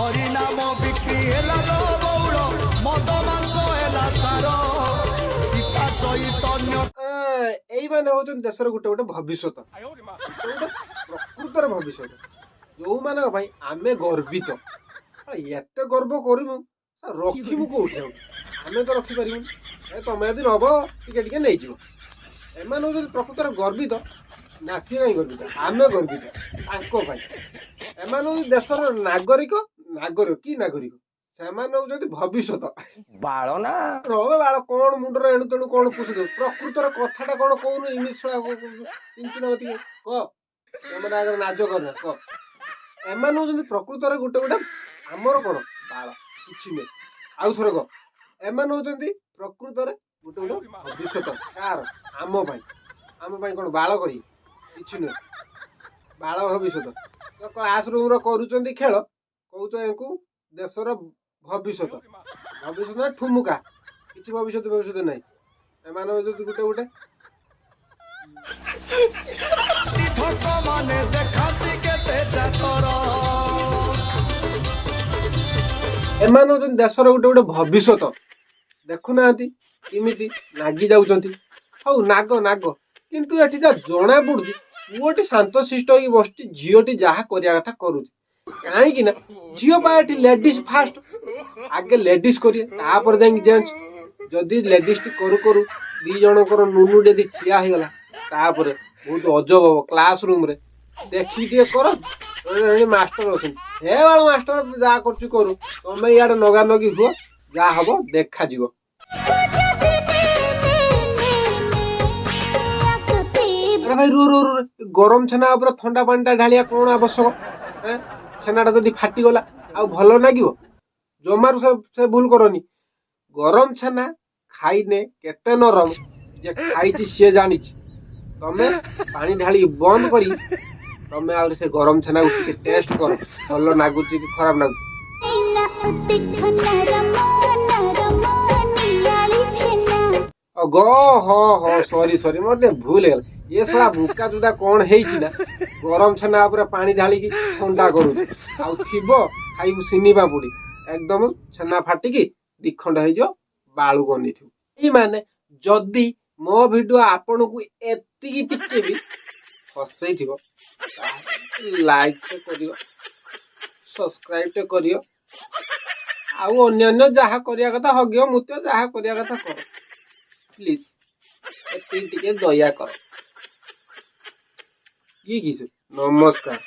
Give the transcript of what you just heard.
हरिनाम बिक्री हेला लो बौड़ मद मांस हेला सार सीता चैतन्य एई माने होचन देशर गोटे गोटे भविष्यत गोटे प्रकृतर भविष्यत जो मान भाई आमे गर्वित एते गर्व करमु रखिमु कोठी आमे तो रखी पारिबु तमे यदि नब टिके टिके नै जिवो एमान होचन प्रकृतर गर्वित ना सी नहीं गर्वित आमे गर्वित तांको भाई एमान होचन देशर नागरिक नागरिक की नागरिक ସେମାନେ ହଉଛନ୍ତି ଭବିଷ୍ୟତ ବାଳ ନା ରବେ ବାଳ କଣ ମୁଣ୍ଡରେ ଏଣୁ ତେଣୁ କଣ ପୁଷୁଛ ପ୍ରକୃତର କଥାଟା କଣ କହୁନୁ ଇଂଲିଶ ଚିଞ୍ଚି ନବ ଟିକେ କହ ସେମାନେ ଆଗରେ ନାଜ କର କହ ଏମାନେ ହଉଛନ୍ତି ପ୍ରକୃତରେ ଗୋଟେ ଗୋଟେ ଆମର କଣ ବାଳ କିଛି ନୁହେଁ ଆଉ ଥରେ କହ ଏମାନେ ହଉଛନ୍ତି ପ୍ରକୃତରେ ଗୋଟେ ଗୋଟେ ଭବିଷ୍ୟତ କାର ଆମ ପାଇଁ କଣ ବାଳ କରି କିଛି ନୁହେଁ ବାଳ ଭବିଷ୍ୟତ କ୍ଲାସ ରୁମରେ କରୁଛନ୍ତି ଖେଳ କହୁଛ ୟାଙ୍କୁ ଦେଶର ଭବିଷ୍ୟତ ଭବିଷ୍ୟତ ଠୁମୁକା କିଛି ଭବିଷ୍ୟତ ନାହିଁ ଏମାନେ ଯଦି ଗୋଟେ ଗୋଟେ ମାନେ ଦେଖାନ୍ତି କେତେ ଚାତର ଏମାନେ ହଉଛନ୍ତି ଦେଶର ଗୋଟେ ଗୋଟେ ଭବିଷ୍ୟତ ଦେଖୁନାହାନ୍ତି କେମିତି ନାଗି ଯାଉଛନ୍ତି ହଉ ନାଗ କିନ୍ତୁ ଏଠି ଯାହା ଜଣା ପଡୁଛି ପୁଅଟି ଶାନ୍ତଶିଷ୍ଟ ହେଇକି ବସିଛି ଝିଅଟି ଯାହା କରିବା କଥା କରୁଛି କାହିଁକି ନା ଝିଅ ପାଇଁ ଏଠି ଲେଡିଜ ଫାଷ୍ଟ ଆଗେ ଲେଡିଜ କରିବେ ତାପରେ ଯାଇକି ଜେଣ୍ଟସ ଯଦି ଲେଡିଜଟି କରୁ କରୁ ଦି ଜଣଙ୍କର ନୁନୁ ଯଦି ଠିଆ ହେଇଗଲା ତାପରେ ବହୁତ ଅଜବ ହବ କ୍ଲାସ ରୁମରେ ଦେଖିକି ଟିକେ କର ମାଷ୍ଟର ଅଛନ୍ତି ହେ ବାଳ ମାଷ୍ଟର ଯାହା କରୁଛି କରୁ ତମେ ଇଆଡେ ନଗା ନଗି ହୁଅ ଯାହା ହବ ଦେଖାଯିବ ଭାଇ ରୁ ଗରମ ଛେନା ଉପରେ ଥଣ୍ଡା ପାଣିଟା ଢାଳିଆ କଣ ଆବଶ୍ୟକ ଛେନାଟା ଯଦି ଫାଟିଗଲା ଆଉ ଭଲ ଲାଗିବ ଜମାରୁ ସେ ଭୁଲ କରନି ଗରମ ଛେନା ଖାଇନେ କେତେ ନରମ ଯେ ଖାଇଛି ସିଏ ଜାଣିଛି ତମେ ପାଣି ଢାଳି ବନ୍ଦ କରି ତମେ ଆହୁରି ସେ ଗରମ ଛେନାକୁ ଟିକେ ଟେଷ୍ଟ କର ଭଲ ଲାଗୁଛି କି ଖରାପ ଲାଗୁଛି ସରି ମୋର ଟିକେ ଭୁଲ ହେଇଗଲା ଏ ଶଳା ବୁକା ଦୁଟା କଣ ହେଇଛି ନା ଗରମ ଛେନା ଉପରେ ପାଣି ଢାଳିକି ଥଣ୍ଡା କରୁଛି ଆଉ ଥିବ ଖାଇବୁ ସିନି ପାପୁଡି ଏକଦମ ଛେନା ଫାଟିକି ଦିଖଣ୍ଡ ହେଇଯିବ ବାଳୁ ବନେଇଥିବ ଏଇ ମାନେ ଯଦି ମୋ ଭିଡିଓ ଆପଣଙ୍କୁ ଏତିକି ଟିକେ ବି ହସେଇଥିବ ଲାଇକ୍ ଟେ କରିବ ସବସ୍କ୍ରାଇବ ଟେ କରିବ ଆଉ ଅନ୍ୟାନ୍ୟ ଯାହା କରିବା କଥା ହଗିବ ମୁତ୍ୟ ଯାହା କରିବା କଥା କର ପ୍ଲିଜ ଏତିକି ଟିକେ ଦୟା କର କି ନମସ୍କାର।